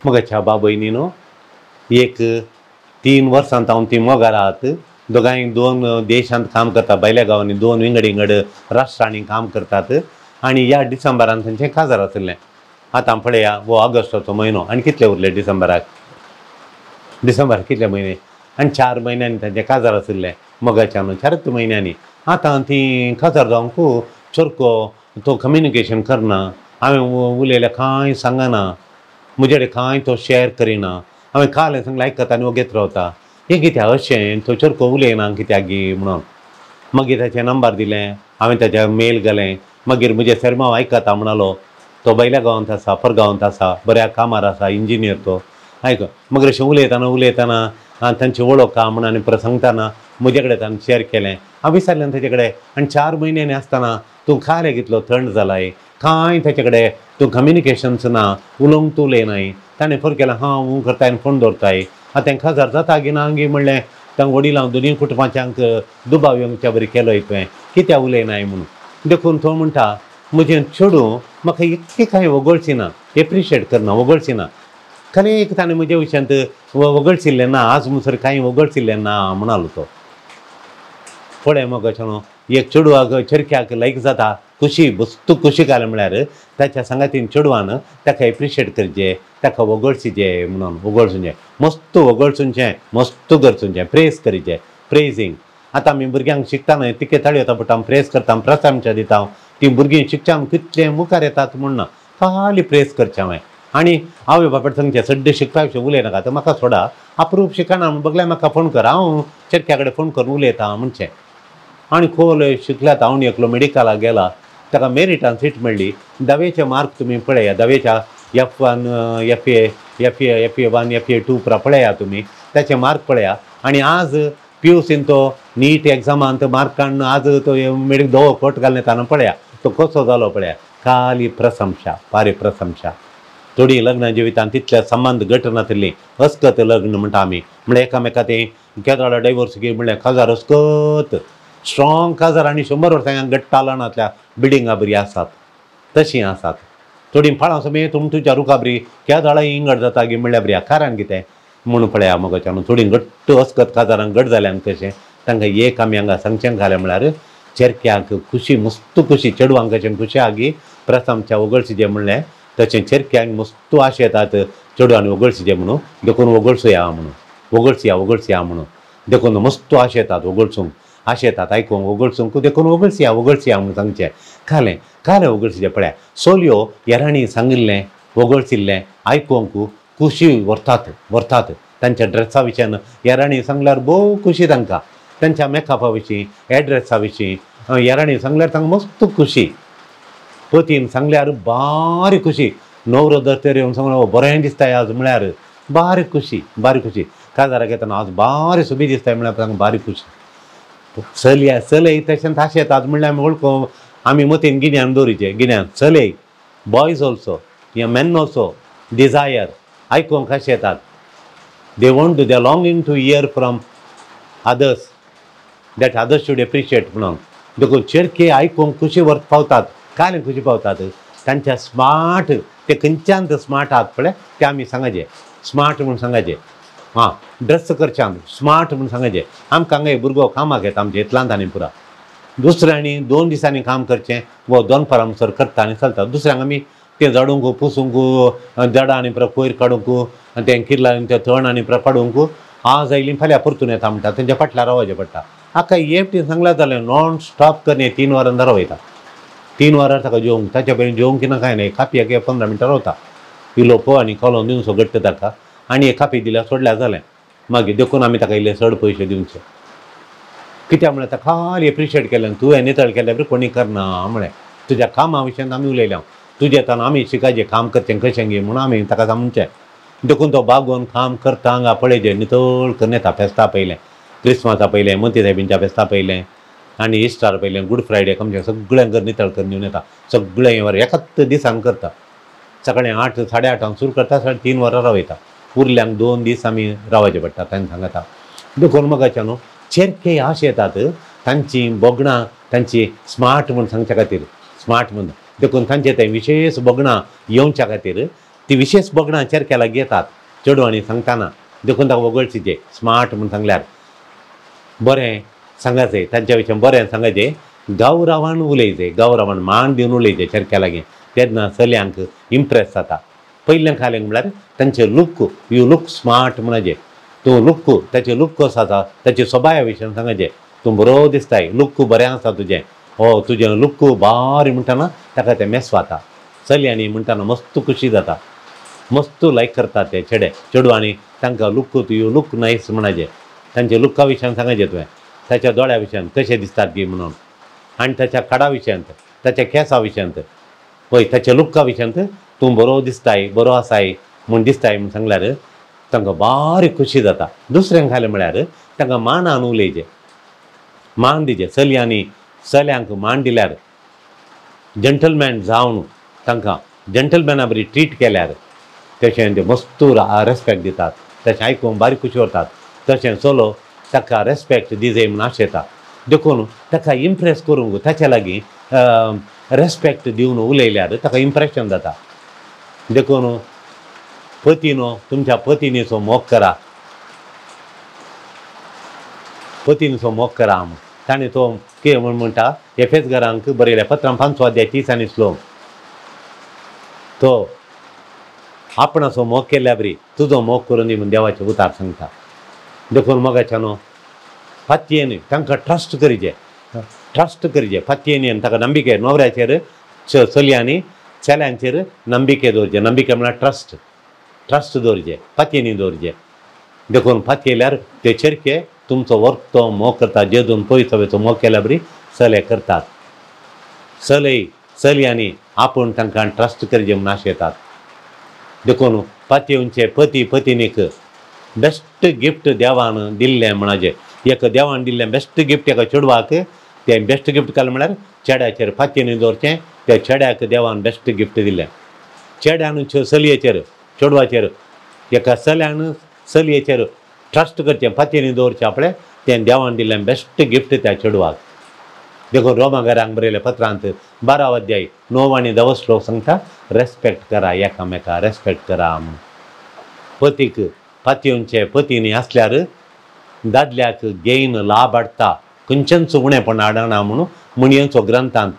मोगाच्या बाबयनी न्हू एक 3 वर्सांत हांव ती मोगार आहात दोगांय 2 देशांत काम करता भायल्या गांवांनी 2 विंगड राष्ट्रांनी काम करतात आनी ह्या डिसेंबरान तांचें काजार आसलें आतां पळया वो ऑगस्टाचो म्हयनो आनी कितले उरले डिसेंबराक कितले म्हयने आनी 4 म्हयन्यांनी तांचें काजार आशिल्लें मोगाच्या न्हू 4 म्हयन्यांनी आतां ती काजार जावंकू चोरको तो कम्युनिकेशन करना हांवें उलयल्यार कांय सांगना म्हजे कडेन कांय तो शेअर करिना हांवें काल सांगलें आयकता आनी वगेत रावता हें कित्याक अशें तो चोरको उलयना कित्याक गी म्हणून मागीर ताचें नंबर दिलें हांवें ताच्या मेल घालें मागीर म्हजे सरमाव आयकता म्हणलो तो भायल्या गांवांत आसा परगांवांत आसा बऱ्या कामार आसा इंजिनियर तो आयक मागीर अशें उलयतना तांची वळख आहा म्हणून आनी परत सांगतना म्हजे कडेन ताणें शेअर केलें हांव विचारलें ताचे कडेन आनी 4 म्हयन्यांनी आसतना तूं खाले कितलो थंड जालाय कांय ताचे कडेन तूं कम्युनिकेशन्स ना उलोवंक तूं उलयनाय ताणें फोन केला हांव करता आनी फोन दवरताय आतां तांकां काजार जाता गी ना गी म्हणलें तांकां वडिलां दोनी कुटुंबाच्यांक दुबाव येवच्या बरी केलोय तुवें कित्याक उलयनाय म्हणून देखून तो म्हणटा म्हजें चेडूं म्हाका इतकी कांय वगळची ना एप्रिशिएट करना वगळची ना खरें ताणें म्हजे विशयांत वगळशिल्लें ना आज मुसर कांय वगळशिल्लें ना म्हणलो तो पळय मोगाचें न्हू एक चेडवाक चेडक्याक लायक जाता खुशी बस्तू खुशी घालें म्हळ्यार ताच्या सांगातीन चेडवान ताका एप्रिशिएट करचें ताका वगळचें म्हणून वगळचुचें मस्त वगळचुचें मस्त करचुचें प्रेस करीचें प्रेजींग आतां आमी भुरग्यांक शिकताना तिके ताळयो येता पडटा प्रेस करता प्रसामच्या दिता ती भुरगीं शिक्षण कितलें मुखार येतात म्हणना खाली प्रेस करचें हांवें आनी आवय बापायक सांगचें सड्डे शिकपा विशीं उलयनाका तर म्हाका सोडा अप्रूप शिकना बगल्यार म्हाका फोन कर हांव चेडक्या कडेन फोन करून उलयतां म्हणचें आनी खोल शिकल्यात हांव एकलो मेडिकलाक गेला ताका मेरिटान सीट मेळ्ळी 10वेचे मार्क तुमी पळया 10वेच्या F1 FA1 FA2 पळया तुमी ताचे मार्क पळया आनी आज PUCन तो नीट एग्जामांत मार्कान आज तो मेडिक दोवो कोट घालून येताना पळया तो कसो जालो पळया खाली प्रशंसा पारे प्रशंसा थोडी लग्न जिवितांत तितले संबंध घट नासली अस्कत लग्न म्हणटा आमी म्हळ्यार एकामेका तें केदोळा डायवोर्स घे म्हळ्यार काजार अस्कत स्ट्रॉंग काजार आनी 100 वर्सां घट्ट तालनांतल्या बिल्डिंगां बरी आसात तशीं आसात थोडी फळां समेत तुमच्या रुखाबरी केदोळा इंगड जाता गे म्हळ्यार बरी कारण कितें म्हणून पळया मोगाच्या थोडी घट्ट अस्कत काजारांक घट जाल्यान कशें तांकां एक आमी हांगा सांगचें घालें म्हळ्यार चेडक्याक खुशी मस्त खुशी चेडवांक कशें खुशी आगी प्रथमच्या वगळशिचें म्हणलें तशें चेडक्यांक मस्त आशा येतात चेडवांनी वगळशिचें म्हणून देखून वगळसुया वगळसुया म्हणून देखून मस्त आशा येतात वगळसूंक आशा येतात आयकूंक वगळसूंक देखून वगळसुया म्हणून सांगचें खालें वगळशिचें पळया सोलयो येराणी सांगिल्लें वगळशिल्लें आयकूंक खुशी व्हरतात तांच्या ड्रेसा विशयान येराणी सांगल्यार भोव खुशी तांकां तांच्या मेकअपा विशीं एड्रेसा विशीं येराणी सांगल्यार तांकां मस्त खुशी पतीन सांगल्यार बारी खुशी न्हवरो जर तर येवन सांगलो बरें दिसता आज म्हळ्यार बारी खुशी काजाराक येतना आज बारी सुबी दिसता म्हळ्यार तांकां बारी खुशी चलय तशें ताशें येतात म्हळ्यार आमी वळखूं आमी मतीन गिन्यान दवरिचें गिन्यान चलय बॉयज ऑल्सो या मेन ऑल्सो डिजायर आयकूंक कशें येतात they want they are longing to hear from others that others should appreciate म्हणून देखून चेडके आयकूंक खुशी पावतात कांय खुशी पावतात तांच्या स्मार्ट ते खंयच्यान स्मार्ट आहात पळय ते आमी सांगचें स्मार्ट म्हूण सांगचें हां ड्रेस करच्यान स्मार्ट म्हूण सांगचें आमकां हांगा भुरगो कामाक येता आमच्या इतलांत आनी पुरा दुसऱ्यांनी 2 दिसांनी काम करचें वो 2 परांसर करता आनी चलता दुसऱ्यांक आमी तें जडूंक पुसूंक जडां आनी परत कोयर काडूंक तें किरला तें तण आनी परत काडूंक आज आयलीं फाल्यां परतून येता म्हणटा तेंच्या फाटल्यान रावचें पडटा आख्खा एफटी सांगल्यार जालें नॉन स्टॉप करने 3 वरां रावयता 3 वरां ताका जेवंक ताच्या पयलीं जेवंक किना कांय ना कापयाक 15 मिनटां रावता पिलो पो आनी कॉलो दिवन सो घट्ट ताका आनी एक कापी दिल्यार सोडल्यार जालें मागीर देखून आमी ताका इल्ले चड पयशे दिवचे कित्याक म्हळ्यार ताका खाली एप्रिशिएट केलें तुवें नितळ केलें बरें कोणी करना म्हळें तुज्या कामा विशयान आमी उलयल्या तुजें येताना आमी शिकायचें काम करचें कशें गे म्हणून आमी ताका सांगचें देखून तो बागोवन काम करता हांगा पळयचें नितळ करून येता फेस्ता पयलें क्रिस्मसा पयलें मती साहेबींच्या फेस्ता पयलें आनी इस्टार पयलें गुड फ्रायडे आमचें सगळें घर नितळ करून येवन येता सगळें वर एकाच दिसान करता सकाळीं 8 8:30 सुरू करता 3:30 वरां रावयता उरल्यांक 2 दीस आमी रावचें पडटा तांणी सांगता देखून मोगाच्या न्हू चेडके आशे येतात तांची बोगणां तांची स्मार्ट म्हूण सांगच्या खातीर स्मार्ट म्हूण देखून तांचे ते विशेश बोगणां येवच्या खातीर ती विशेष बगडां चेरक्या लागीं येतात चेडवांनी सांगताना देखून ताका वगळचीचे स्मार्ट म्हूण सांगल्यार बरें सांगायचें तांच्या विशयी बरें सांगायचें गौरवान उलयचें गौरवान मान दिवन उलयचें चेरक्या लागीं तेन्ना चलयांक इम्प्रेस जाता पयलें खालें म्हळ्यार तांचें लूक यू लूक स्मार्ट म्हणचे तूं लूक ताचें लूक कसो आसा ताच्या स्वभावा विशयी सांगायचें तूं बरो दिसताय लूक बरें आसा तुजें तुजें लूक बारी म्हणटाना ताका तें मेस्वाता चलयांनी म्हणटाना मस्त खुशी जाता मस्त लायक करतात ते चेडवांनी तांकां लूक यू लूक नायस म्हणाचें तांच्या लुका विशयी सांगायचें तुवें ताच्या दोळ्या विशयी कशें दिसतात ती म्हणून आनी ताच्या काडा विशयंत ताच्या केंसा विशयंत पळय ताच्या लुका विशयंत तूं बरो दिसताय बरो आसाय म्हूण दिसताय म्हूण सांगल्यार तांकां बारी खुशी जाता दुसऱ्यांक खालें म्हळ्यार तांकां मानान उलयचें मान दिचें चल्यांक मान दिल्यार जंटलमॅन जावन तांकां जंटलमॅना बरी ट्रीट केल्यार तशें ते मस्त रेस्पेक्ट दितात तशें आयकून बारी खुशी वतात तशें चलो ताका रेस्पेक्ट दिजे म्हूण आशेता देखून ताका इम्प्रेस करूंक ताच्या लागीं रेस्पेक्ट दिवन उलयल्यार ताका इम्प्रेशन जाता देखून पतीनो तुमच्या पत्नीचो मोग करा पत्नीचो मोग करा म्हूण ताणें तो कितें म्हूण म्हणटा एफेसकारांक बरयल्या पत्रां 5 अध्याय 30 आनी श्लोक तो आपणाचो मोग केल्ल्या बरी तुजो मोग करून दी म्हूण देवाचें उतार सांगता देखून मोगाच्यानो फातयेन तांकां ट्रस्ट करिचें फातयेन ताका नंबिके न्हवऱ्याचेर चलयांनी चल्यांचेर नंबिके दवरचे नंबिके म्हळ्यार ट्रस्ट दवरचें फातयेनी दवरचें देखून फातयेल्यार ते चेरके तुमचो वर्तो मोग करता जेजून पयस हवेचो मोग केल्या बरी चले करतात चलयांनी आपूण तांकां ट्रस्ट करचें म्हूण आशेतात देखून फातयेचे पत्नीक बेस्ट गिफ्ट देवान दिल्लें म्हणाचें एक देवान दिल्लें बेस्ट गिफ्ट एका चेडवाक तें बेस्ट गिफ्ट केलें म्हळ्यार चेड्याचेर फातयेनी दवरचें त्या चेड्याक देवान बेस्ट गिफ्ट दिलें चेड्यान चलयेचेर चेडवाचेर एका चलयेचेर ट्रस्ट करचें फातयेनी दवरचें आपलें तें देवान दिल्लें बेस्ट गिफ्ट त्या चेडवाक देखून रोमाकारांक बरयल्या पत्रांत 12 अध्याय 9 आनी 10 श्लोक सांगता रेस्पेक्ट करा एकामेका रेस्पेक्ट करा म्हूण पतीक फातयेचे पत्नी आसल्यार दादल्याक घेयन लाभ हाडटा खंयचेंच उणेपण हाडना म्हणून मुणयेचो ग्रंथांत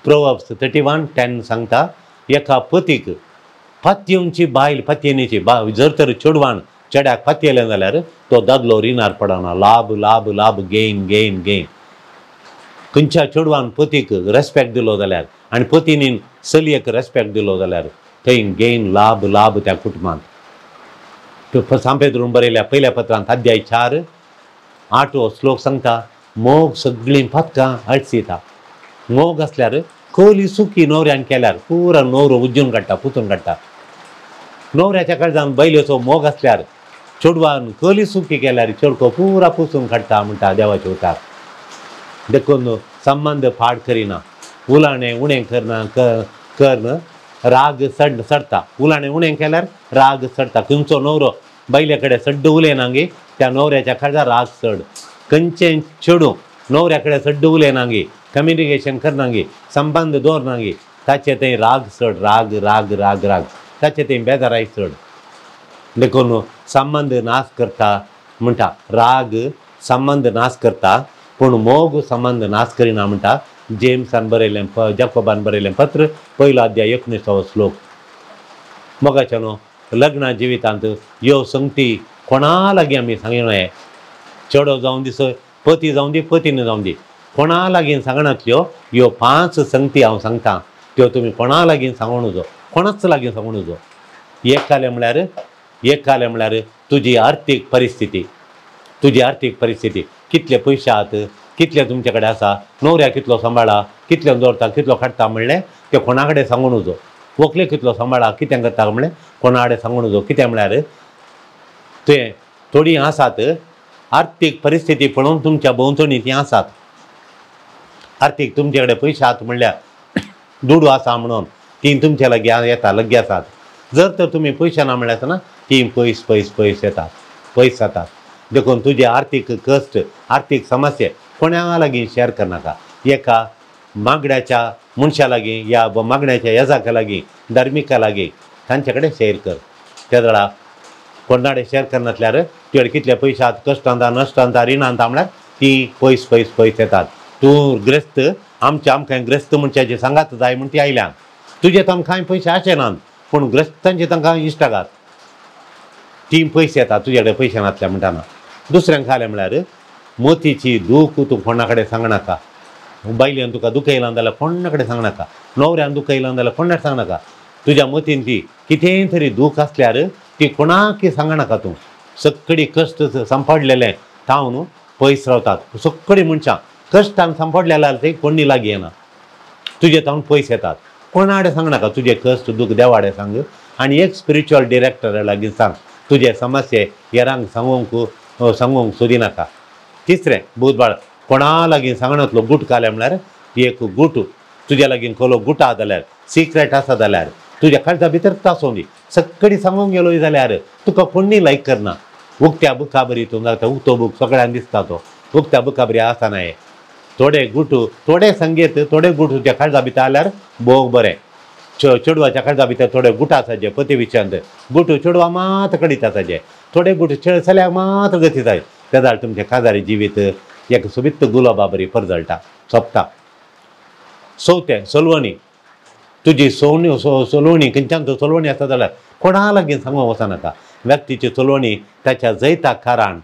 प्रोवर्ब्स 31:10 सांगता एका पतीक फातयेची बायल फातयेनीची जर तर चेडवान चेड्याक फातयेलें जाल्यार तो दादलो रिणार पडना लाभ लाभ लाभ गेन गेन गेन खंयच्या चेडवान पतीक रेस्पेक्ट दिलो जाल्यार आनी पत्नीन चलयेक रेस्पेक्ट दिलो जाल्यार थंय गेन लाभ लाभ त्या कुटुंबांत सांपेद्रून बरयल्या पयल्या पत्रांत अध्याय 4 8 श्लोक सांगता मोग सगळीं फातकां अडसिता मोग आसल्यार खोली सुखी न्हवऱ्यान केल्यार पुरा न्हवरो उज्जून काडटा पुसून काडटा न्हवऱ्याच्या काळजान बैलेचो मोग आसल्यार चेडवान खोली सुखी केल्यार चेडको पुरा पुसून काडटा म्हणटा देवाचें उतार देखून संबंद फाड करिना उलाणें उणें करन राग सडता उलाणें उणें केल्यार राग सडता खंयचो न्हवरो बैले कडेन सड्ड उलयनांगी त्या न्हवऱ्याच्या काळजार राग चड खंयचें चेडूं न्हवऱ्या कडेन सड्ड उलयनांगी कम्युनिकेशन करनांगी संबंद दवरनांगी ताचे थंय राग चड राग राग राग राग ताचे थंय बेजाराय चड देखून संबंद नाश करता म्हणटा राग संबंद नाश करता पूण मोग संबंद नाश करिना म्हणटा जेम्सान बरयलें जाकोबान बरयलें पत्र 1 अध्याय 19 श्लोक मोगाच्या न्हू लग्ना जिवितांत ह्यो संगती कोणा लागीं आमी सांगणें चेडो जावन दी पती जावन दी पतीन जावन दी कोणा लागीं सांगणातल्यो ह्यो 5 संगती हांव सांगता त्यो तुमी कोणा लागीं सांगूं नजो कोणाच लागीं सांगूं नजो एक जालें म्हळ्यार तुजी आर्थीक परिस्थिती कितले पयशे आहात कितले तुमचे कडेन आसा न्हवऱ्या कितलो सांबाळा कितले दवरता कितलो काडटा म्हणलें ते कोणा कडेन सांगूं नजो व्हंकले कितलो सांबाळा कितें करता म्हणलें कोणा कडेन सांगूं नजो कित्याक म्हळ्यार तें थोडीं आसात आर्थीक परिस्थिती पळोवन तुमच्या भोंवतणी तीं आसात आर्थीक तुमचे कडेन पयशे आहात म्हणल्यार दुडू आसा म्हणून तीं तुमचे लागीं येता लग्गी आसात जर तर तुमी पयशे ना म्हणल्यार आसतना तीं पयस येतात पयस जातात देखून तुजे आर्थीक कश्ट आर्थीक समस्या कोण्या लागीं शेअर करनाका एका मागण्याच्या मनशा लागीं या मागण्याच्या येजाका लागीं धार्मिका लागीं तांचे कडेन शेअर कर. त्या वेळा कोणाकडे शेअर करनासल्यार तुजे कितले पयशे आहात, कश्ट आंता नश्ट आंता रीण आंता म्हणल्यार ती पयस येतात. तूं ग्रेस्त आमकां ग्रेस्त मनशाची सांगात जाय म्हूण ती आयल्या. तुजे तांकां कांय पयशे आशेनात पूण ग्रेस्तांचे तांकां इश्टागात ती पयशे येतात तुजे कडेन पयशे नासल्या म्हणटाना. दुसऱ्यांक खालें म्हळ्यार मोतीची दूख तूं कोणा कडेन सांगनाका. बायलेन तुका दूख येयलां जाल्यार कोणा कडेन सांगनाका. न्हवऱ्यान दूख येयलां जाल्यार कोणाक सांगनाका. तुज्या मतीन ती कितेंय तरी दूख आसल्यार ती कोणाकय सांगनाका. तूं सगळी कश्ट सांपडलेले ताव न्हू पयस रावतात. सगळीं मनशां कश्टान सांपडलेले ते कोणी लागीं येना. तुजे तावन पयस येतात. कोणा कडेन सांगनाका तुजे कश्ट दूख देवाडे सांग. आनी एक स्पिरिच्युअल डिरेक्टरा लागीं सांग. तुजे समस्ये हेरांक सांगूंक सोदिनाका. तिसरें बुधबार कोणा लागीं सांगनातलो गूट काले म्हळ्यार एक गूट तुज्या लागीं खलो गूट आसा जाल्यार सिक्रेट आसा जाल्यार तुज्या काळजा भितर तासोवन दी. सगळीं सांगूंक गेलो जाल्यार तुका कोणी लायक करना. उक्त्या बुका बरी तूं जाता उक्तो बूक सगळ्यांक दिसता तो उक्त्या बुका बरी आसना. हे थोडे गुट थोडे संगीत थोडे गुट तुज्या काळजा भितर आल्यार भोग बरें. चेडवाच्या काळजा भितर थोडे गुट आसाचे पती विशयांत गुट चेडवा मात कडित आसाचे. थोडे गुट चल्याक मात गती जाय. त्या जाल्यार तुमचें काजारी जिवीत एक सुबित्त गुलाबा बरी परजळटा सोंपता. चवथें सलवणी तुजी सलवणी खंयच्यान सलवणी आसा जाल्यार कोणा लागीं सांगूंक वचनाका. व्यक्तीची सलवणी ताच्या जैता कारण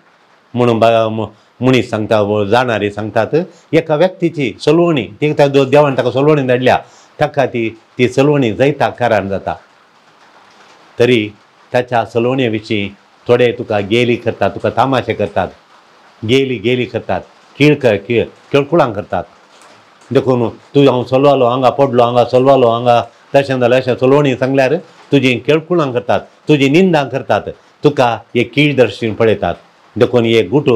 म्हणून मनीस सांगता जाणारी सांगतात. एका व्यक्तीची सलवणी ती देवान ताका सलवणी धाडल्या ताका ती सलवणी जैता कारण जाता. तरी ताच्या सलवणे विशीं थोडे तुका गेली करतात तुका तामाशे करतात. गेली करतात केळकुळां करतात. देखून तूं हांव चलवालो हांगा पडलो हांगा चलवालो हांगा तशें जालें अशें चलवणी सांगल्यार तुजी केळकुळां करतात तुजी निंदा करतात. तुका एक कीळ दर्शीन पळयतात. देखून एक गुट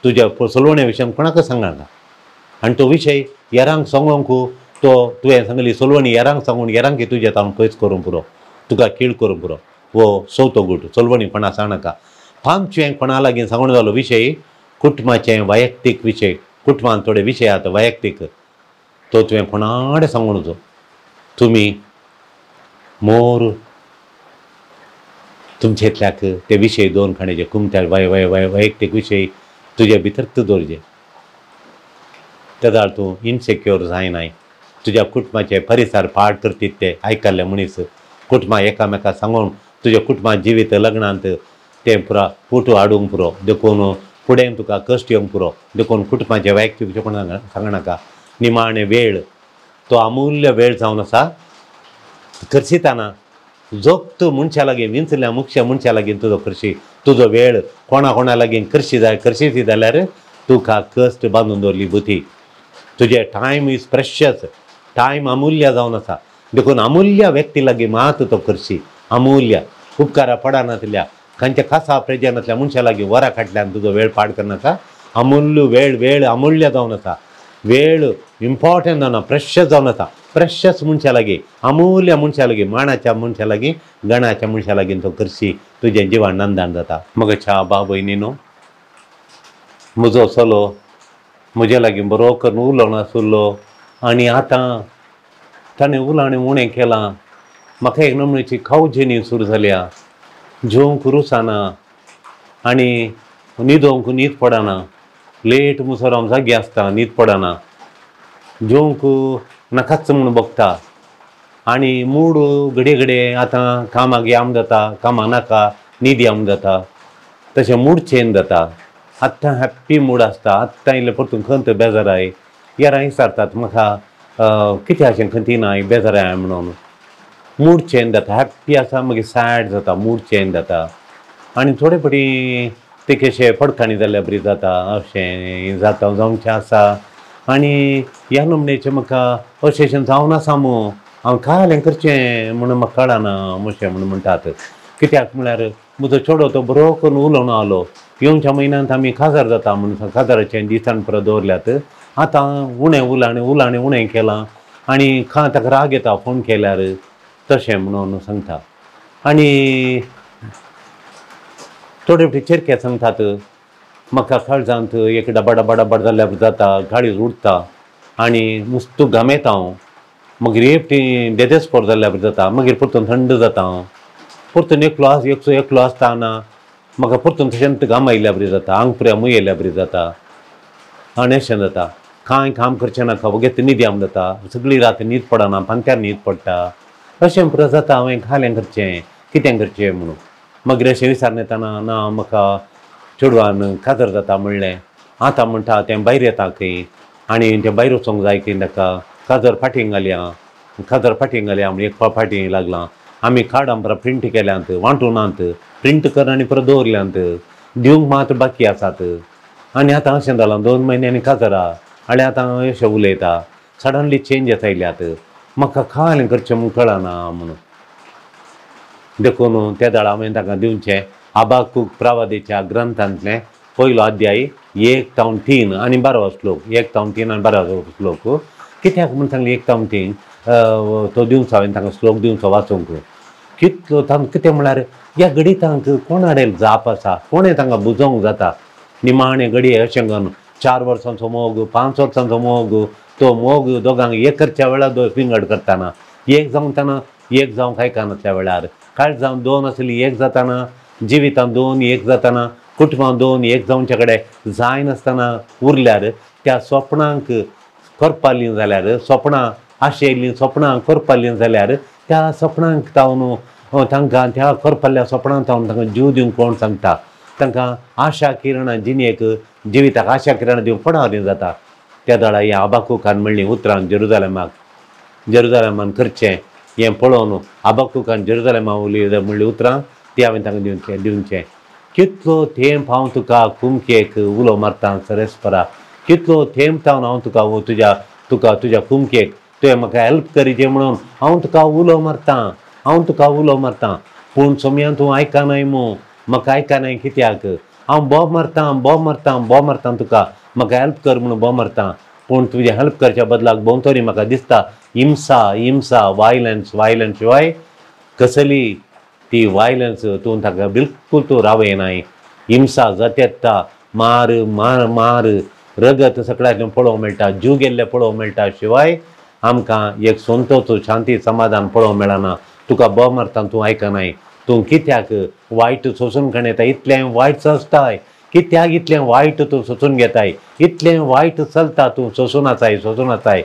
तुज्या चलवणे विशयी कोणाक सांगनाका. आनी तो विशय हेरांक सांगूंक तुवें सांगली सलवणी हेरांक सांगून हेरांक तुजे तावन पयस करूं पुरो तुका कीळ करूं पुरो. वो चवथो गूट चलवणी कोणा सांगनाका. पांचवें कोणा लागीं सांगून जालो विशय कुटुंबाचे वैयक्तीक विशय. कुटुंबान थोडे विशय आहात वैयक्तीक तो तुवें कोणा कडेन सांगून जो. तुमी मोर तुमचेतल्याक ते विशय दोन खाण्याचे कुमत्या वैयक्तीक विशय तुजे भितर दवरचे. त्या जाल्यार तूं इनसेक्युअर जायनाय. तुज्या कुटुंबाचे परिसर पाड करतीत ते आयकल्ले मनीस कुटुंबा एकामेकाक सांगून तुज्या कुटुंबात जिवीत लग्नांत तें पुरा फोटो हाडूंक पुरो. देखून फुडें तुका कश्ट येवंक पुरो. देखून कुटुंबाचे वैयक्तीक कोणाक सांगनाका. निमाणे वेळ तो अमूल्य वेळ जावन आसा. करशिताना जोग तूं मनशा लागीं विंचल्या मुख्य मनशा लागीं तुजो वेळ कोणा लागीं करशी जाल्यार तुका कश्ट बांदून दवरली बुती. तुजे टायम इज प्रेशियस. टायम अमूल्य जावन आसा. देखून अमूल्य व्यक्ती लागीं मात तो करशी. अमूल्य उपकारा पडनासल्या खंयच्या खासा प्रेजनातल्या मनशा लागीं वरां फाटल्यान तुजो वेळ पाड करनाका. अमूल्य वेळ अमूल्य जावन आसा. वेळ इम्पॉर्टंट जावन प्रेशियस जावन आसा. प्रेशियस मनशा लागीं अमूल्य मनशा लागीं मानाच्या मनशा लागीं गणाच्या मनशा लागीं तो करशी तुजें जिवान नंदान जाता. मगच्या भाव भयणीनो म्हजो चलो म्हजे लागीं बरो करून उलोवन आसुल्लो आनी आतां ताणें उलावणें उणें केलां. म्हाका एक नमणेची खावजेनी सुरू जाल्या. जेवंक रुचाना आनी न्हिदोंक न्हीद पडना. लेट मुसोर हांव जागी आसता न्हीद पडना. जेवंक नाकाच म्हूण बगता आनी मूड घडये आतां कामाक याम जाता कामाक नाका न्हीद याम जाता. तशें मूड चेंज जाता. आत्तां हॅप्पी मूड आसता. आत्तां इल्लें परतून खंत बेजाराय यारां विचारतात म्हाका कितें अशें खंती नाय बेजाराय म्हणून. मूड चेंज जाता. हॅप्पी आसा मागीर सॅड जाता मूड चेंज जाता. आनी थोडे फावटी ते कशें पडकाणी जाल्यार बरी जाता अशें जावंचें आसा. आनी ह्या नमणेचें म्हाका अशें जावन आसा मू हांव काय करचें म्हणून म्हाका कळना अशें म्हणून म्हणटात. कित्याक म्हळ्यार म्हजो चेडो तो बरो करून उलोवन आलो. येवच्या म्हयन्यांत आमी काजार जाता म्हणून काजाराचें दिसान परत दवरल्यात. आतां उणें उलाणें उणें केलां आनी ताका राग येता फोन केल्यार तशें म्हणून सांगता. आनी थोडे फावटी चिरके सांगतात म्हाका काळजांत एक डबड जाल्यार जाता काळीज उडटा आनी नुस्तें घाम येता हांव. मागीर एक फावटी देदेस्पोर जाल्यार जाता मागीर परतून थंड जाता हांव. परतून एकलो आसतना म्हाका परतून तशें घाम आयिल्ल्या बरी जाता, आंग पुऱ्या मूय येयल्या बरी जाता आनी अशें जाता. कांय काम करचें नाका, वगेत न्हीद आम जाता, सगळी रात न्हीद पडना, पांत्यार न्हीद पडटा. अशें पुरो जाता. हांवें खालें करचें, कितें करचें म्हणून मागीर अशें विचारून येताना ना म्हाका चेडवान कातर जाता म्हणलें. आतां म्हणटा तें भायर येता खंय आनी तें भायर वचोंक जाय की ताका कातर फाटीं घालया म्हणून एक फाटीं लागलां. आमी कार्ड आमकां प्रिंट केल्यांत, वांटूनात, प्रिंट कर आनी परत दवरल्यांत, दिवंक मात बाकी आसात. आनी आतां अशें जालां 2 म्हयन्यांनी कातरां आनी आतां अशें उलयता. सडनली चेंजीस आयल्यात. म्हाका खालें करचें म्हूण कळना म्हणून देखून त्या दाडा हांवें ताका दिवचें हबाकूक प्रवादीच्या ग्रंथांतलें पयलो अध्याय 1 ते 3 आनी 12 श्लोक, 1 ते 3 आनी 12 श्लोक. कित्याक म्हूण सांगलें 1 ते 3 तो दिवचो, हांवें तांकां श्लोक दिवचो वाचूंक. कितलो तांकां कितें म्हळ्यार ह्या गणितांक कोणाडेन जाप आसा, कोणें तांकां बुजोवंक जाता. निमाणे घडये अशें करून 4 वर्सांचो मोग, 5 वर्सांचो मोग, तो मोग दोगांक एक करच्या वेळार विंगड करताना, एक जावतना एक जावंक आयकनातल्या वेळार, काळज जावन 2 आसली एक जाताना, जिवितांत 2 एक जाताना, कुटुंबांत 2 एक जावचे कडेन जाय नासतना उरल्यार त्या स्वप्नांक करपालीं जाल्यार, स्वप्नां आशेल्लीं स्वप्नां करपालीं जाल्यार त्या स्वप्नांक तावन तांकां त्या करपाल्ल्या स्वप्नांक तावन तांकां जीव दिवंक कोण सांगता. तांकां आशा किरणां जिणेक जिविताक आशा किरणां दिवंक कोणावरीं जाता. त्या दाडा ह्या हबाकूकान म्हणलीं उतरां जेरुजालेमान करचें हें पळोवन हबाकूकान जेरुजालेमा म्हणलीं उतरां ती हांवें तांकां दिवचें. कितलो थेंब हांव तुका कुमकेक उलो मारतां सरेस्परा, कितलो थेंब तावन हांव तुज्या कुमकेक तुवें म्हाका हेल्प करीचें म्हणून हांव तुका उलो मारतां. पूण सोमयान तूं आयकनाय म्हाका आयकनाय कित्याक. हांव बोब मारतां तुका म्हाका हेल्प कर म्हणून बोब मारतां. पूण तुजें हेल्प करच्या बदलाक भोंवतणी म्हाका दिसता हिंसा वायलंस शिवाय कसली ती वायलंस तूं ताका बिलकूल तूं रावयनाय. हिंसा जाता, मार रगत सगळ्यांतल्यान पळोवंक मेळटा, जीव गेल्ले पळोवंक मेळटा, शिवाय आमकां एक संतोच शांती समाधान पळोवंक मेळना. तुका बोब मारतां तूं आयकनाय. तूं कित्याक वायट सोसून घेता, इतलें वायट चलताय, कित्याक इतलें वायट तूं सोसून घेताय, इतलें वायट चलता, तूं सोसून आसाय.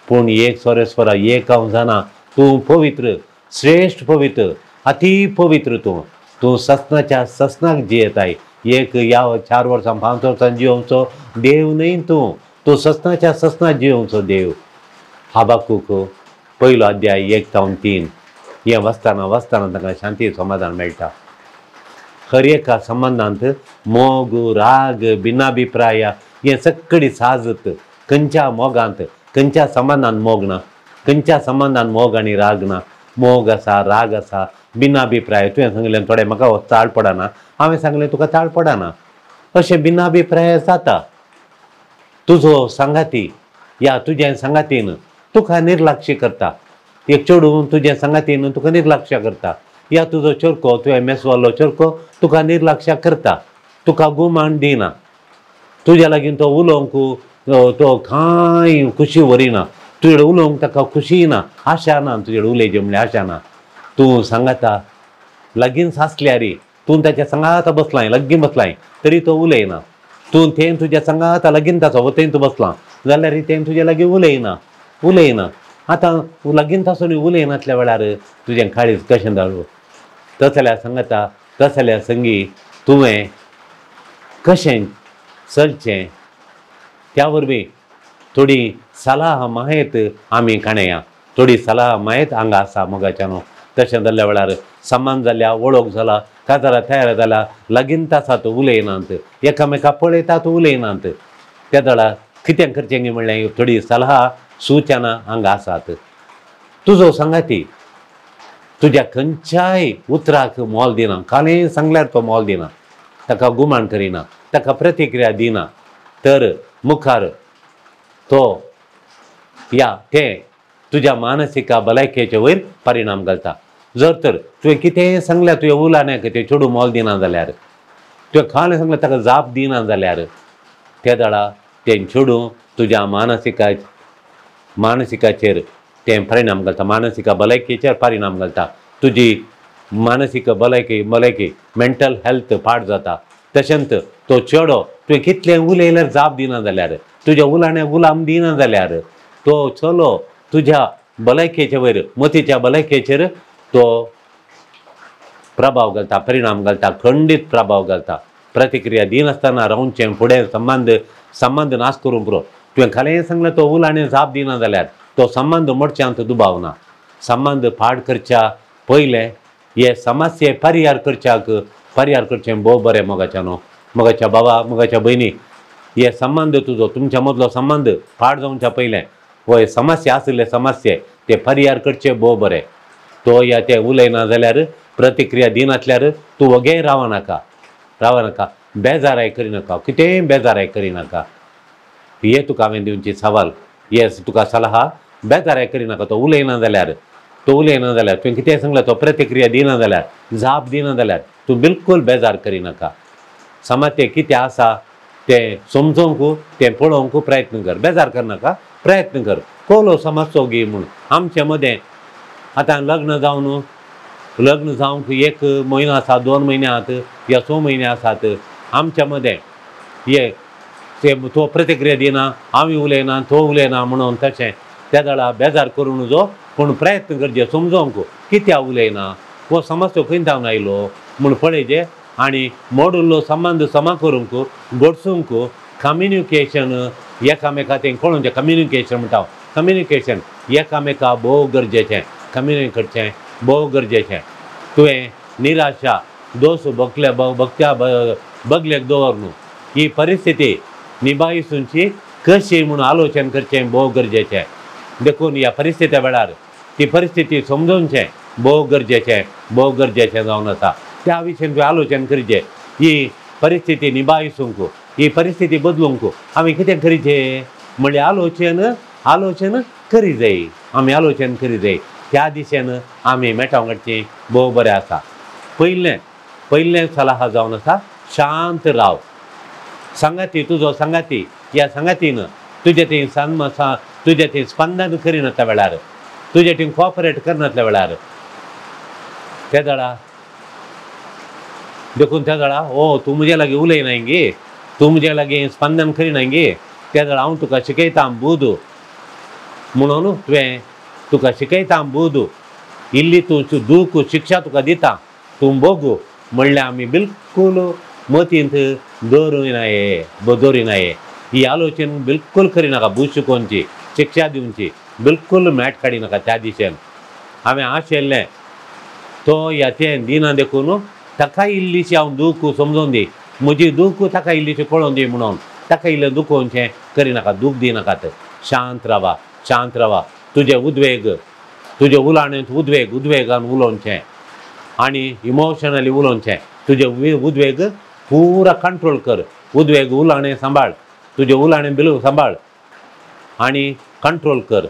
पूण एक सोरेस्परा एक हांव जाणा, तूं पवित्र, श्रेश्ठ पवित्र, अति पवित्र. तूं ससनाच्या ससनाक जियेताय. एक ह्या 4 वर्सां 5 वर्सां जियोवचो देव न्हय तूं ससनाच्या ससनाक जियोवचो देव. हबाकूक पयलो अध्याय 1 ते 3 हें वाचताना ताका शांती समाधान मेळटा. हर एका संबंदांत मोग, राग, भिनाभिप्राय हें सगळी साजत. खंयच्या मोगांत, खंयच्या संबंदांत मोग ना, खंयच्या संबंदांत मोग आनी राग ना. मोग आसा, राग आसा, भिनाभिप्राय. तुवें सांगलें थोडें म्हाका चाळ पडना, हांवें सांगलें तुका चाळ पडना, अशें भिनाभिप्राय जाता. तुजो सांगाती या तुजें सांगातीन तुका निर्लक्ष्य करता. एक चेडूं तुजें सांगातीन तुका निर्लक्ष्य करता, या तुजो चरको, तुवें मेसवालो चरको तुका निर्लक्ष्य करता, तुका गुमान दिना, तुज्या लागीं तो उलोवंक तो कांय खुशी व्हरिना, तुजे उलोवंक ताका खुशी ना, आशा ना, तुजे उलयचें म्हणल्यार आशा ना. तूं सांगाता लागीं सासल्यार तूं ताच्या सांगाता बसलाय, लागीं बसलाय तरी तो उलयना. तूं तें तुज्या सांगाता लागीं ताचो वतेन तूं बसलां जाल्यार तें तुजे लागीं उलयना. आतां लागीं तासून उलयनातल्या वेळार तुजें काळीज कशें धाडूं. तसल्या सांगाता, तसल्या संगी तुवें कशें चलचें त्या वरवीं थोडी सलाह मायत आमी काणया. थोडी सलाह मायत हांगा आसा मोगाच्या न्हू. तशें जाल्ल्या वेळार समान जाल्या, वळख जाला, काजारां तयार जाल्या, लागीं तासात उलयनात, एकामेका पळयतात उलयनात. त्या दाडा कितें करचें गे म्हणलें थोडी सलाह सुचना हांगा आसात. तुजो सांगाती तुज्या खंयच्याय उतराक मोल दिना, कालें सांगल्यार तो मोल दिना, ताका गुमान करिना, ताका प्रतिक्रिया दिना, तर मुखार तो तें तुज्या मानसिका भलायकेचे वयर परिणाम घालता. जर तर तुवें कितेंय सांगल्यार तुवें उलान्याक तें चेडूं मोल दिना जाल्यार, तुवें खालें सांगल्यार ताका जाप दिना जाल्यार त्या दाडा तें चेडूं तुज्या मानसिकाचेर तें परिणाम घालता, मानसिका भलायकेचेर परिणाम घालता. तुजी मानसीक भलायकी मेंटल हेल्थ पाड जाता. तशेंच तो चेडो तुवें कितलें उलयल्यार जाप दिना जाल्यार, तुज्या उलाण्याक उलाम दिना जाल्यार तो चलो तुज्या भलायकेचे वयर, मतीच्या भलायकेचेर तो प्रभाव घालता, परिणाम घालता, खंडीत प्रभाव घालता. प्रतिक्रिया दिनासतना रावचें, फुडें संबंध नाश करूंक पुरो. तुवें खरें सांगलें तो उलाणें जाप दिना जाल्यार तो संबंध मोडच्यांत दुबाव ना. संबंध पाड करच्या पयलें हे समस्ये परिहार करचें भोव बरें मोगाच्या न्हू. मोगाच्या बाबा, मोगाच्या भयणी, हे संबंध तुमच्या मदलो संबंध पाड जावच्या पयलें हो समस्या आसले समस्ये ते परिहार करचे भोव बरें. तो या ते उलयना जाल्यार, प्रतिक्रिया दिनातल्यार तूं वगेय रावनाका, बेजाराय करिनाका, कितेंय बेजाराय करिनाका. हे तुका हांवें दिवची सवाल, हे तुका सलहा. बेजाराय करिनाका. तो उलयना जाल्यार तुवें कितें सांगलें तो प्रतिक्रिया दिना जाल्यार, जाप दिना जाल्यार तूं बिलकुल बेजार करिनाका. समस्या कितें आसा तें समजोवंक, तें पळोवंक प्रयत्न कर. बेजार करनाका, प्रयत्न कर. कोलो समस्या घे म्हूण. आमचे मदें आतां लग्न जावंक 1 म्हयनो आसा, 2 म्हयने आसात या 6 म्हयने आसात. आमच्या मदें तो प्रतिक्रिया दिना, हांव उलयना, तो उलयना म्हणून तशें त्या वेळा बेजार करूं नजो, पूण प्रयत्न करचे समजोवंक कित्या उलयना, हो समस्या खंयच्यान आयलो म्हूण पळयचे आनी मोडुल्लो संबंध समा करूंक, घडसूंक कम्युनिकेशन एकामेका तें कळोवचें. कम्युनिकेशन म्हणटा कम्युनिकेशन एकामेका भोव गरजेचें. कम्युनिकेट करचें भोव गरजेचें. तुवें निराशा दोस बगलेक दवर न्हू. ही परिस्थिती निभायसूंची कशी म्हूण आलोचन करचें भोव गरजेचें. देखून ह्या परिस्थिती वेळार ती परिस्थिती समजोवचें भोव गरजेचें जावन आसा. त्या विशयी तुवें आलोचन करचें. ही परिस्थिती निभायसूंक, ही परिस्थिती बदलूंक आमी कितें करचें म्हणल्यार आलोचन करी जाय. आमी आलोचन करी जाय. त्या दिशेन आमी मेटावंक काडचें भोव बरें आसा. पयलें सलहा जावन आसा, शांत राव. संगाती, तुजो संगाती, ह्या संगातीन तुजे थंय स्पंदन करिनातल्या वेळार, तुजे थंय कॉपरेट करनातल्या वेळार त्या वेळा देखून त्या वेळा तूं म्हजे लागीं उलयनाय गे, तूं म्हजे लागीं स्पंदन करिनाय गे, त्या वेळा हांव तुका शिकयता बूद म्हणून तुका शिकयता बूद. इल्ली तूं दूख शिक्षा तुका दिता, तूं बगू म्हणल्यार आमी बिलकूल मतींत दवरिनाये. ही आलोचन बिलकुल करिनाका. बूद शिकोवची, शिक्षा दिवची बिलकुल मेट काडिनाका. त्या दिशेन हांवें आशेल्लें तो ह्या तें दिना देखून ताका इल्लीशी हांव दूख समजोवन दी, म्हजी दूख ताका इल्लीशी कळोवन दी म्हणून ताका इल्लें दुखोवचें करिनाका, दूख दिनाकात. शांत रावा. तुजे उद्वेग, तुजे उलाण्यांत उद्वेगान उलोवचें आनी इमोशनली उलोवचें. तुजे उद्वेग पुरा कंट्रोल कर. उद्वेग उलाणें सांबाळ, तुजे उलाणें बिलूक सांबाळ आनी कंट्रोल कर.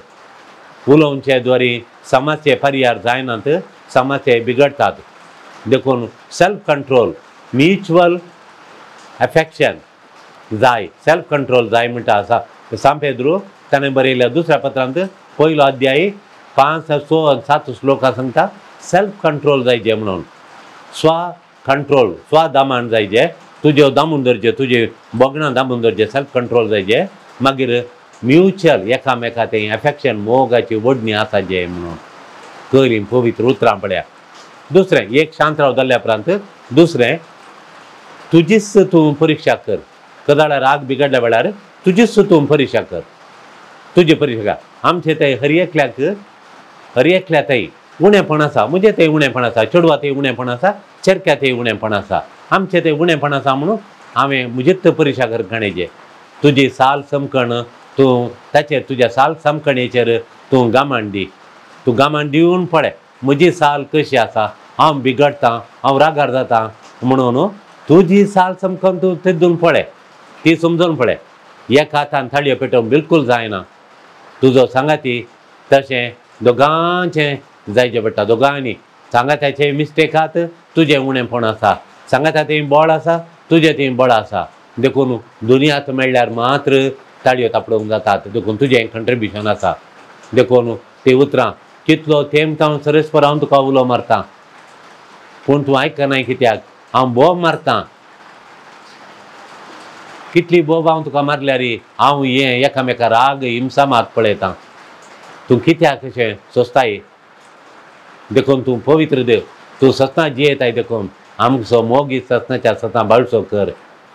उलोवचे द्वारे समस्ये परिहार जायनात, समस्ये बिगडटात. देखून सेल्फ कंट्रोल, म्युच्युअल एफेक्शन जाय. सेल्फ कंट्रोल जाय म्हणटा आसा सांत पेद्रू ताणें बरयल्या दुसऱ्या पत्रांत 1 अध्याय 5, 6, 7 श्लोकां सांगता सेल्फ कंट्रोल जायचे म्हणून. स्व दामण जायचे. तुजे दामून धरचे, तुजे बोगणां दामून धरचे, सेल्फ कंट्रोल जायचे. मागीर म्युच्युअल एकामेका तें एफेक्शन, मोगाची ओडणी आसाचे म्हणून करी पवित्र उतरां पळया. दुसरें एक शांत राव जाल्ल्या उपरांत दुसरें तुजीच तूं परीक्षा कर. कदाळा राग बिगडल्या वेळार तुजीच तूं परीक्षा कर. तुजी परीक्षा आमचे थंय हर एकल्या थंय उणेपण आसा. म्हणजे थंय उणेपण आसा, चेडवा थंय उणेपण आसा, चेडक्या थंय उणेपण आसा. आमचे थंय उणेपण आसा म्हणून हांवें म्हजीच परीक्षा कर काणयचे. तुजी साल समकण तूं ताचेर, तुज्या साल समकणेचेर तूं गामान दी. तूं गामान दिवन पळय म्हजी साल कशी आसा, हांव बिगडटां, हांव रागार जाता म्हणून तुजी साल समकण तूं तेदून पळय, ती समजून पळय. एका हातान थाळयो पेटोवंक बिलकुल जायना. तुजो सांगाती तशें दोगांचें जायचें पडटा. दोगांनी सांगात्याचें मिस्टेक आसात, तुजें उणेंपण आसा. सांगात्याचें बळ आसा, तुजें थंय बळ आसा. देखून दुनियांत मेळ्ळ्यार मात्र ताळयो तापडोवंक जातात. देखून तुजें कंट्रिब्युशन आसा. देखून ती उतरां कितलो थेंब तावन सरस्पर हांव तुका उलो मारतां. पूण तूं आयकनाय कित्याक हांव बोब मारतां कितली बोब हांव तुका मारल्या रे हांव हें एकामेका राग हिंसा मात पळयतां तूं कित्याक अशें सोंसताय देखून तूं पवित्र देव तूं सतना जियेताय देखून आमचो मोगी सतनाच्या सतां बाळसो कर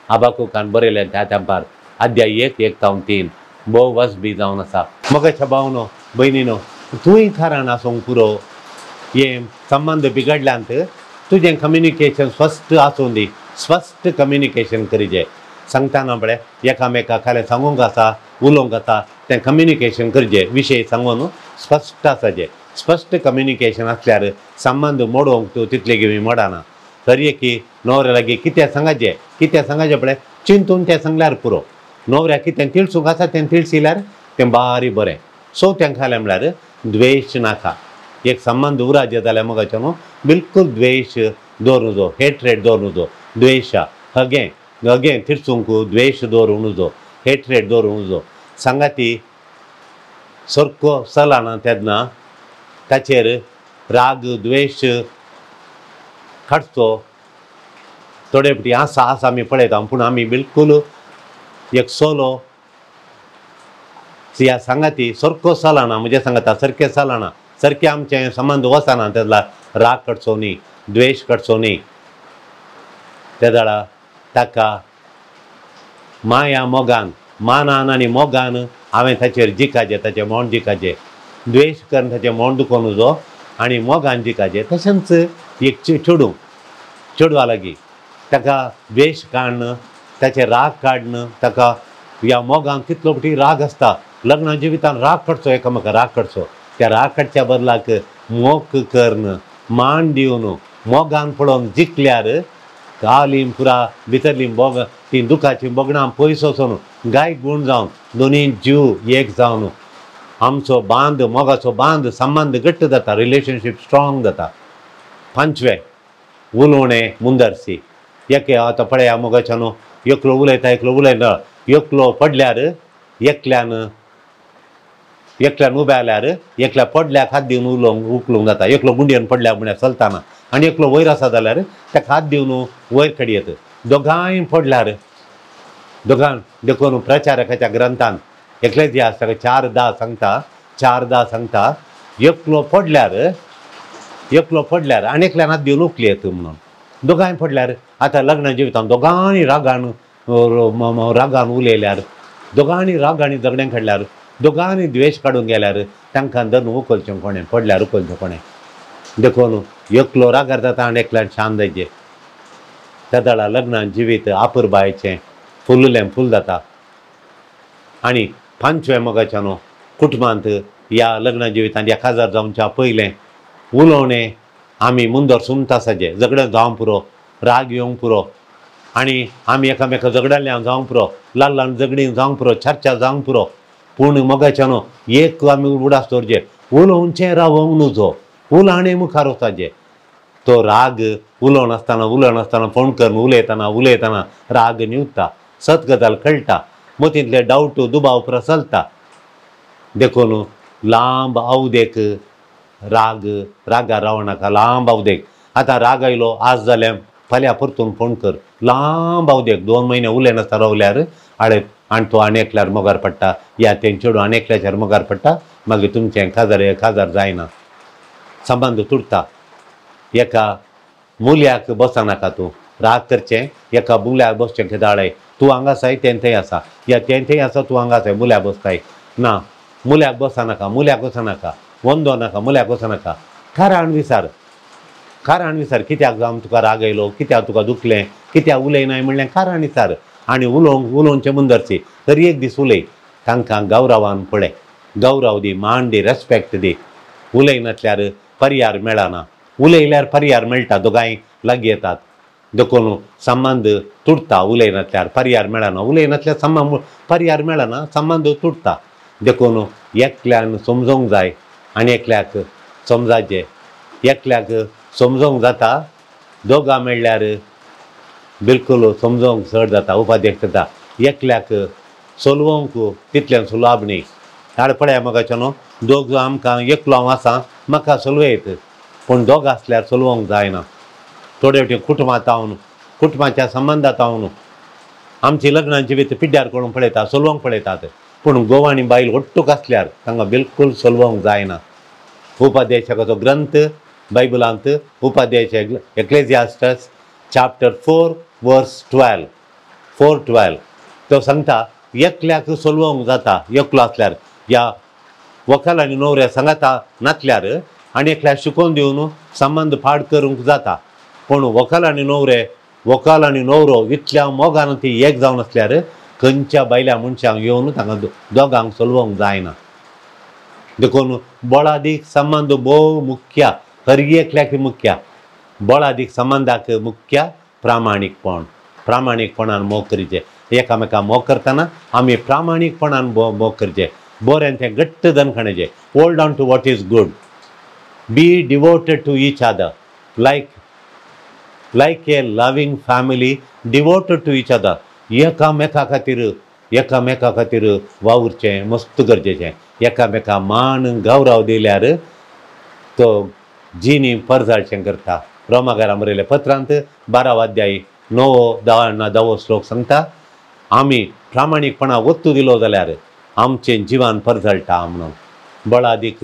आबाकुकान बरयलें त्या तेंपार अध्याय 1:1-3 भोव वस बी जावन आसा मोगाच्या भावनो भयणीनो तूंय खारान आसूंक पुरो हे संबंध बिगडल्यांत तुजें कम्युनिकेशन स्पश्ट आसूं दी स्पश्ट कम्युनिकेशन करिजे सांगतना पळय एकामेका खालें सांगूंक आसा उलोवंक आसा तें कम्युनिकेशन करचें विशय सांगून स्पश्ट आसाचे स्पश्ट कम्युनिकेशन आसल्यार संबंध मोडोवंक तूं तितले गेमी मोडाना तरी की न्हवऱ्या लागीं कितें सांगाचें पळय चिंतून तें सांगल्यार पुरो न्हवऱ्याक कितें तिळसूंक आसा तें तिळसिल्यार तें बारी बरें सवत्यांक खालें म्हळ्यार द्वेश नाका एक संबंध उराजे जाल्यार मोगाचें न्हू बिलकुल द्वेश दवरूं नजो हेट्रेड दवरूं नजो द्वेशा हगे तिळसूंक द्वेश दवरूं नजो हेट्रेड दवरूं नजो सांगाती सारको चलना तेन्ना ताचेर राग द्वेश काडचो थोडे फावटी आसा आमी पळयता पूण आमी बिलकुल एक सोलो ह्या सांगाती सारको चलना म्हणजे सांगता सारकें चलना सारकें आमचें संबंध वचना तेन्ना राग काडचो न्ही द्वेश काडचो न्ही ते जाणा ताका माया मोगान मानान आनी मोगान हांवें ताचेर जिकाचें ताचें मोड जिकाचें द्वेश करून ताचें मोड दुखोवन नजो आनी मोगान जिकाचें तशेंच एक चेडवा लागीं ताका द्वेश काडन ताचें राग काडन ताका ह्या मोगान कितलो फावटी राग आसता लग्ना जिवितान राग काडचो एकामेका राग काडचो त्या राग काडच्या बदलाक मोग करन मान दिवन मोगान पळोवन जिखल्यार कालीं पुरा भितरलीं तीं दुखाचीं बोगणां पयस वचून गाय गूण जावन दोनी जीव एक जावन आमचो बांद मोगाचो बांद संबंध घट्ट जाता रिलेशनशीप स्ट्रॉंग जाता पंचवें उलोवणें मुंदरसी एके आतां पळया मोगाच्या न्हू एकलो उलयता एकलो उलयना एकलो पडल्यार एकल्यान उबे जाल्यार एकल्या पडल्याक हात दिवन उखलूंक जाता एकलो गुंडयेन पडल्या म्हळ्यार चलताना आनी एकलो वयर आसा जाल्यार ताका हात दिवन वयर काडयत दोगांय पडल्यार दोगां देखून प्रचारकाच्या ग्रंथान एकलेच जे आसता 4:10 सांगता एकलो पडल्यार आनी एकल्यान हात दिवन उखलयत म्हणून दोगांय पडल्यार आतां लग्ना जिवितान दोगांनी रागान उलयल्यार दोगांनी रागांनी झगड्यान खेळल्यार दोगांनी द्वेश काडून गेल्यार तांकां धरून उखलचें कोणें पडल्यार उखलचें कोणें देखून एकलो रागार जाता आनी एकल्यान शांत जायचें त्या जाणा लग्नान जिवीत आपुरबायेचें फूल जाता आनी पंचवें मोगाच्या न्हू कुटुंबांत ह्या लग्ना जिवितांत ह्या काजार जावच्या पयलें उलोवणें आमी मुंदर सुमता आसाचें झगडो जावंक पुरो राग येवंक पुरो आनी आमी एकामेका झगडल्ल्या जावंक पुरो ल्हान झगडीं जावंक पुरो चर्चा जावंक पुरो पूण मोगाच्या न्हू एक आमी उडास दवरचें उलोवचें रावोंक नजो उलाणें मुखार वचाचें तो राग उलोवनासतना फोन करून उलयतना राग निवता सत गजाल कळटा मतींतले डावट दुबाव प्रसलता देखून लांब अवदेक रागा रावनाका लांब अवदेक आतां राग आयलो आज जाल्यार फाल्यां परतून फोन कर लांब अवदेक 2 म्हयने उलयनासतना रावल्यार आनी तो आनी एकल्यार मोगार पडटा या तें चेडूं आनी एकल्याच्यार मोगार पडटा मागीर तुमचें काजार जायना संबंद तुटता एका मुल्याक बसनाका तूं राग करचें एका मुल्याक बसचें खेदाळय तूं हांगा आसाय तें थंय आसा या तें थंय आसा तूं हांगा आसाय मुल्याक बसताय ना मुल्याक बसनाका वंदो नाका मुल्याक बसनाका खारान विचार कित्याक जावन तुका राग येयलो कित्याक तुका दुखलें कित्याक उलयनाय म्हणलें खारान विचार आनी उलोवचें मुंदरसी तरी एक दीस उलय तांकां गौरवान पळय गौरव दी मान दी रेस्पेक्ट दी उलयनातल्यार पर्यार मेळना उलयल्यार पर्यार मेळटा दोगांय लागीं येतात देखून संबंध तुटता उलयनातल्यार पर्यार मेळना पर्यार मेळना संबंध तुटता देखून एकल्यान समजोवंक जाय आनी एकल्याक समजाचें एकल्याक समजोवंक जाता दोगां मेळ्ळ्यार बिलकुल समजोवंक चड जाता उपादेश जाता एकल्याक सोलवंक तितलें सुलाभ न्ही आड पळया मोगाचें न्हू आमकां एकलो हांव आसा म्हाका सोलवयत पूण दोग आसल्यार सोलवंक जायना थोडे वाटे कुटुंबाच्या संबंधात हांव आमची लग्नाची जिवीत पिड्ड्यार करून पळयता, सोलवंक पळयतात. पूण घोव आनी बायल ओट्टूक आसल्यार तांकां बिलकूल सोलवंक जायना. उपाध्यायशाचो ग्रंथ बायबलांत उपाध्यायश एक्लेसियास्टस चॅप्टर 4 वर्स 12 4:12 तो सांगता एकल्याक सोलवंक जाता एकलो आसल्यार. ह्या व्हंकल आनी न्हवऱ्या सांगाता नासल्यार आनी एकल्याक शिकोवन दिवन संबंद पाड करूंक जाता. पूण व्हंकल आनी न्हवरो इतल्या मोगान ती एक जावन आसल्यार खंयच्या बायल्या मनशांक येवन तांकां दोगांक सोलवंक जायना. देखून बोळादीक संबंद भोव मुख्य, हर एकल्याक मुख्य. बोळादीक संबंधाक मुख्य प्रामाणीकपणान मोग करचें. एकामेकांक मोग करतना आमी प्रामाणीकपणान मोग करचें. बरें तें घट्ट दणखणाचें. Hold on to what is good. Be devoted to each other like a loving family devoted to each other. एकामेका खातीर वावुरचें मस्त गरजेचें. एकामेका मान गौरव दिल्यार तो जिणी परजळचें करता. रोमाकारां बरयल्या पत्रांत 12 अध्याय 9-10 श्लोक सांगता आमी प्रामाणीकपणा वत्तू दिलो जाल्यार आमचें जिवन परजळटा म्हणून. बोळादीक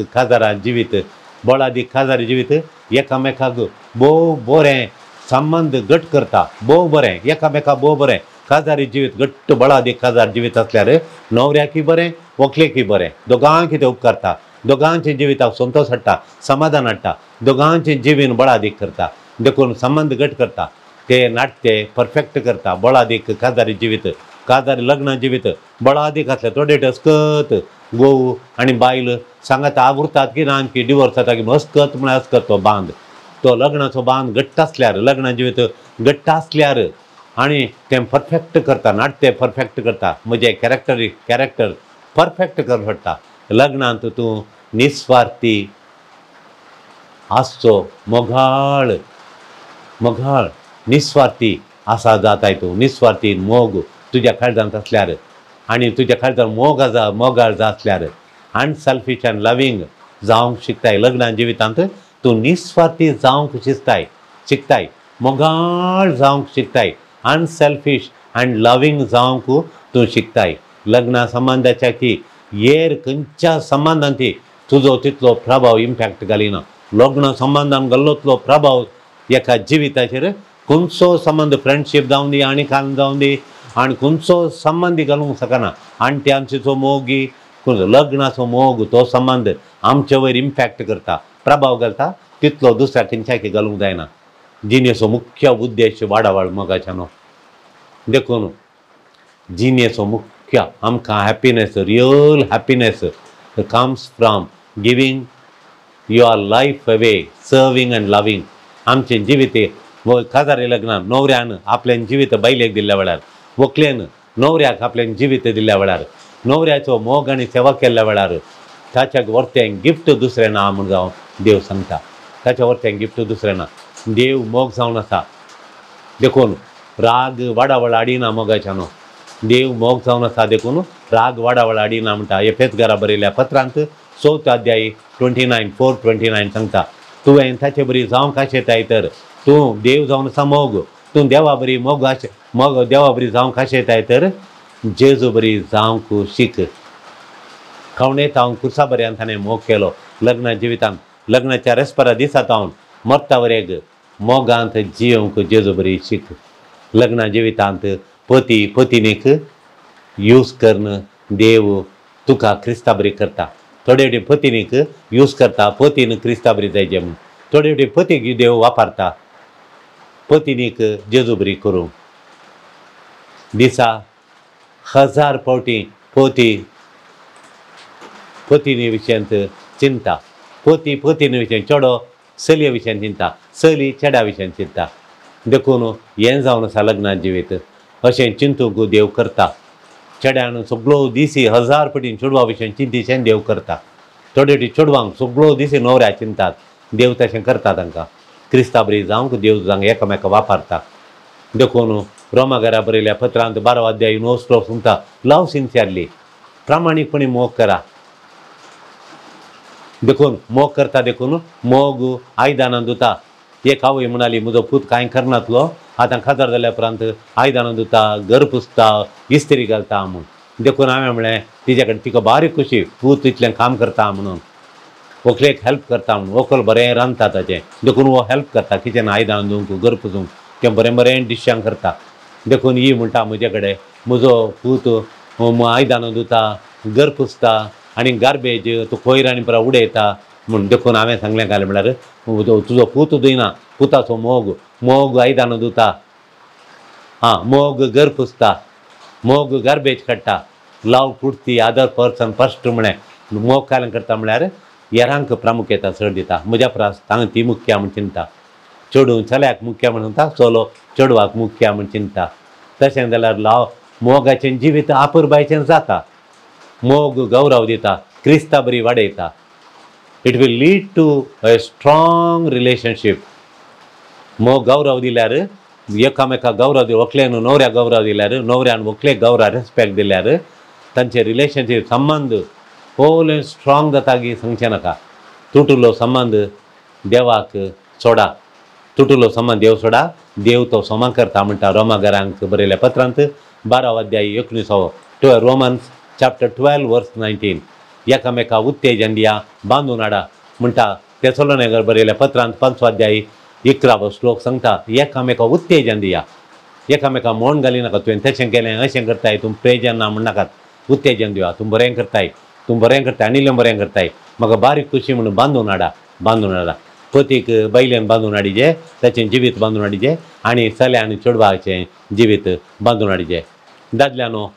काजारी जिवीत एकामेकाक भोव बरें संबंद घट करता. भोव बरें एकामेकाक भोव बरें काजारी जिवीत घट्ट बोळादीक काजार जिवीत आसल्यार न्हवऱ्याकय बरें व्हंकलेकय बरें. दोगांयक ते उपकारता. दोगांच्या जिविताक संतोश हाडटा, समाधान हाडटा. दोगांचें जिवीन बोळादीक करता. देखून संबंद घट करता. ते नाट्य परफेक्ट करता. बोळादीक काजारी जिवीत काजारी लग्न जिवीत बोळादीक आसल्यार थोडे हस्कत घोव आनी बायल सांगात आवरतात की ना की डिवोर्स जाता की हस्कत म्हळ्यार हस्कत तो बांद. तो लग्नाचो बांद घट्ट आसल्यार लग्न जिवीत घट्ट आसल्यार आनी तें परफेक्ट करता. नाट्य परफेक्ट करता. म्हजें कॅरेक्टर परफेक्ट कर पडटा. लग्नांत तूं निस्वार्थी आसचो. मोगाळ निस्वार्थी आसा जाताय तूं. निस्वार्थी मोग तुज्या काळजांत आसल्यार आनी तुज्या काळजांत मोगाळ आसल्यार अनसेल्फीश एंड लवींग जावंक शिकताय. लग्ना जिवितांत तूं निस्वार्थी जावंक शिकताय. मोगाळ जावंक शिकताय. अनसेल्फीश एंड लवींग जावंक तूं शिकताय. लग्ना संबंधाच्या की हेर खंयच्या संबंधांती तुजो तितलो प्रभाव इम्पॅक्ट घालिना. लग्न संबंधान घाल्लोतलो प्रभाव एका जिविताचेर खंयचो संबंध फ्रेंडशीप जावं दी आनी काल जावं दी आनी खंयचो संबंदी घालूंक शकना. आनी आमचो मोगी लग्नाचो मोग तो संबंध आमचे वयर इम्पॅक्ट करता, प्रभाव घालता. तितलो दुसऱ्या खंयच्याक घालूंक जायना. जिणेचो मुख्य उद्देश वाडावळ मोगाच्यानो. देखून जिणेचो मुख्य आमकां happiness, real happiness comes from giving your life away, serving and loving. आमचें जिवीत काजारी लग्नान न्हवऱ्यान आपल्यान जिवीत बायलेक दिल्ल्या वेळार, व्हंकलेन न्हवऱ्याक आपल्यान जिवीत दिल्ल्या वेळार, न्हवऱ्याचो मोग आनी सेवा केल्ल्या वेळार ताच्याक व्हरतें गिफ्ट दुसरें ना म्हूण जावं देव सांगता. ताच्या व्हरतें गिफ्ट दुसरें ना. देव मोग जावन आसा. देखून राग वाडावळ आडिना मोगाच्यानो. देव मोग जावन आसा. देखून राग वाडावळ आडिना म्हणटा. एफेसकारा बरयल्या पत्रांत 4 अध्याय 4:29 सांगता तुवें ताचे बरी जावंक आशेताय तर तूं देव जावन आसा मोग. तूं देवा बरी देवा बरी जावंक आशेताय तर जेजू बरी जावंक शीक. खवणेत हांव कुर्सा बऱ्यान ताणें मोग केलो. लग्ना जिवितांत लग्नाच्या रेस्परा दिसांत हांव मरता वरेक मोगांत जियोंक जेजू बरी शीक. लग्ना जिवितांत पती पत्नीक यूज करन देव तुका क्रिस्ता बरी करता. थोडे वाटी पत्नीक यूज करता पतीन क्रिस्ता बरी जायचे म्हूण. थोडे वाटी पतीक देव वापरता पत्नीक जेजू बरी करूंक. दिसा 1000 फावटी पत्नी विशयांत चिंता. पत्नी विशयी चेडो चलये विशयान चिंता, चली चेड्या विशयान चिंता. देखून हें जावन आसा लग्ना जिवीत. अशें चिंतूंक देव करता. चेड्यान सगळो दिसी 1000 फावटी चेडवा विशयान चिंतीशें देव करता. थोडे वाटी चेडवांक सगळो दिसी न्हवऱ्या चिंतात. देव तशें करता तांकां. क्रिस्ता बरी जावंक देव जावंक एकामेका वापरता. देखून रोमाकारा बरयल्या पत्रांत 12 अध्याय 9 श्लोक सांगता लव सिन्सियरली. प्रामाणीकपणी मोग करा. देखून मोग करता. देखून मोग आयदानां दिता. एक आवय म्हणाली म्हजो पूत कांय करनातलो, आतां खाजार जाल्या उपरांत आयदनां धुता, घर पुसता, इस्त्री घालता म्हूण. देखून हांवें म्हळें तिचे कडेन तिका बारीक कशी पूत इतलें काम करता म्हणून, व्हंकलेक हेल्प करता म्हणून. व्हंकल बरें रांदता ताचें, देखून वो हेल्प करता किचन आयदनां धुवंक, घर पुसूंक, तें बरें बरें डिशां करता. देखून ही म्हणटा म्हजे कडेन म्हजो पूत आयदनां धुता, घर पुसता आनी गार्बेज तो कोयर आनी परत उडयता म्हूण. देखून हांवें सांगलें काय म्हळ्यार तुजो पूत धुयना, पुताचो मोग आयदनां धुता, मोग घर पुसता, मोग गार्बेज काडटा, love puts the other person first म्हणे. मोग कायलें करता म्हळ्यार हेरांक प्रामुख्यता चड दिता. म्हज्या प्रास तांकां ती मुख्य म्हूण चिंता. चेडूं चल्याक मुख्य म्हणटा, चलो चेडवाक मुख्य म्हूण चिंता. तशें जाल्यार मोगाचें जिवीत आपुरबायेचें जाता. मोग गौरव दिता, क्रिस्तां बरी वाडयता. It will lead to a strong relationship. मोग गौरव दिल्यार, एकामेकाक गौरव दिल्यार, व्हंकलेन न्हवऱ्याक गौरव दिल्यार, न्हवऱ्यान व्हंकलेक गौरव रेस्पेक्ट दिल्यार तांचे रिलेशनशीप संबंद होल स्ट्रॉंग जाता की सांगचें नाका. तुटलो संबंद देवाक सोडा, तुटलो संबंद देव सोडा, देव तो सोमा करता म्हणटा रोमाकारांक बरयल्या पत्रांत 12 अध्याय 19 रोमन्स चॅप्टर 12 वर्स 19. एकामेका उत्तेजन दिया, बांदून हाडा म्हणटा. तेसलोनिकर बरयल्या पत्रांत 5 अध्याय 11 श्लोक सांगता एकामेका उत्तेजन दिया. एकामेका मोण घाली नाका, तुवें तशें केलें अशें करताय, तुम प्रेजन ना म्हण नाकात. उत्तेजन दिवा, तुम बरें करताय, तुम बरें करताय, आनी बरें करताय, म्हाका बारीक खुशी म्हणून बांदून हाडा. पतीक बैलेन बांदून हाडिजे, ताचें जिवीत बांदून हाडिजे, आनी चल्या आनी चेडवाचें जिवीत बांदून हाडिजे. दादल्यानो,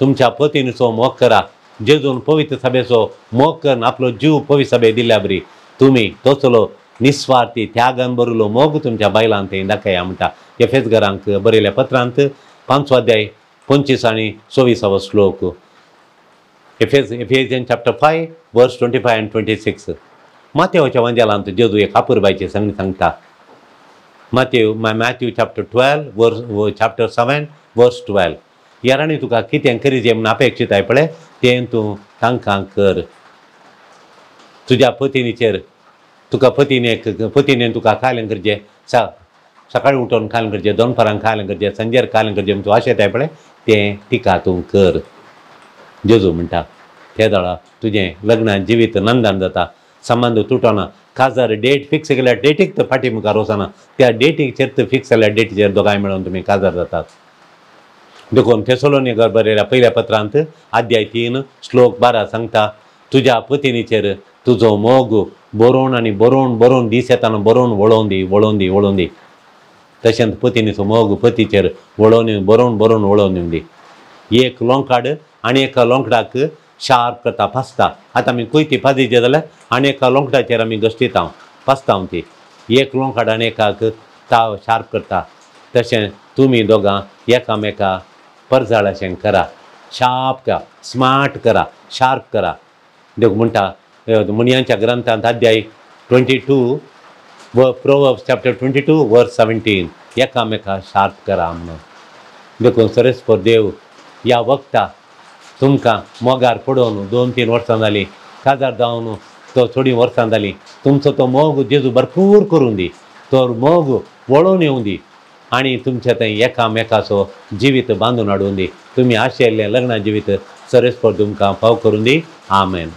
तुमच्या पतीनचो मोग करा. जेजून पवित्र सभेचो मोग करून आपलो जीव पवित्र सभे दिल्या बरी तुमी तसलो निस्वार्थी त्यागान भरिल्लो मोग तुमच्या बायलांत दाखया म्हणटा एफेसकारांक बरयल्या पत्रांत 5 अध्याय 25 आनी 26 श्लोक. Ephesians chapter 5 verse 25 and 26. माथेवच्या वंजलांत जेजू एक आपुरबायचे संगती सांगता. Matthew chapter 12 chapter 7 verse 12. यारांनी तुका कितें करीजे म्हूण अपेक्षीत आय पळय तें तूं तांकां कर. तुज्या पत्नीचेर तुका पत्नीन तुका खायलें करचें, सकाळीं उठोन खायलें करचें, दोनपरांक खायलें करचें, संजेर खायलें करचें म्हूण तूं आशेत आय पळय तें तिका तूं कर. जेजू म्हणटा त्या दाळा तुजें लग्नान जिवीत नंदान जाता, संबंद तुटना. काजार डेट फिक्स केल्या डेटीक फाटी मुखार वचना, त्या डेटीचेर फिक्स जाल्ल्या डेटीचेर दोगांय मेळोन तुमी काजार जातात. देखून थेसलोनिकर बरयल्या पयल्या पत्रांत अध्याय 3 श्लोक 12 सांगता तुज्या पत्नीचेर तुजो मोग बरोवन आनी बरोवन दीस येताना बरोवन वळोवन दी. तशेंच पत्नीचो मोग पतीचेर बरोवन वळोवन दी. एक लोंकाड आनी एका लोंकडाक शार्प करता, फासता. आतां आमी कोयती फाजीचे जाल्यार आनी एका लोंकडाचेर आमी गश्टीता फासता ती. एक लोंकाड आनी एकाक ताव शार्प करता. तशें तुमी दोगां एकामेका परजाळाशें करा, शार्प करा, स्मार्ट करा, शार्प करा. देख म्हणटा मुनयांच्या ग्रंथांत अध्याय 22 प्रोवर्ब्स चॅप्टर 22 वर्स 17 एकामेका शार्प करा म्हणून. देखून सरेस्पर देव ह्या वखता तुमकां मोगार पडोवन 2-3 वर्सां जालीं, काजार जावन तो थोडीं वर्सां जालीं, तुमचो तो मोग जेजू भरपूर करून दी, तो मोग वळोवन येवं दी आनी तुमच्या थंय एकामेकाचो जिवीत बांदून हाडून दी. तुमी आशिल्लें लग्ना जिवीत सरेस्पर तुमकां फाव करून दी. आमेन.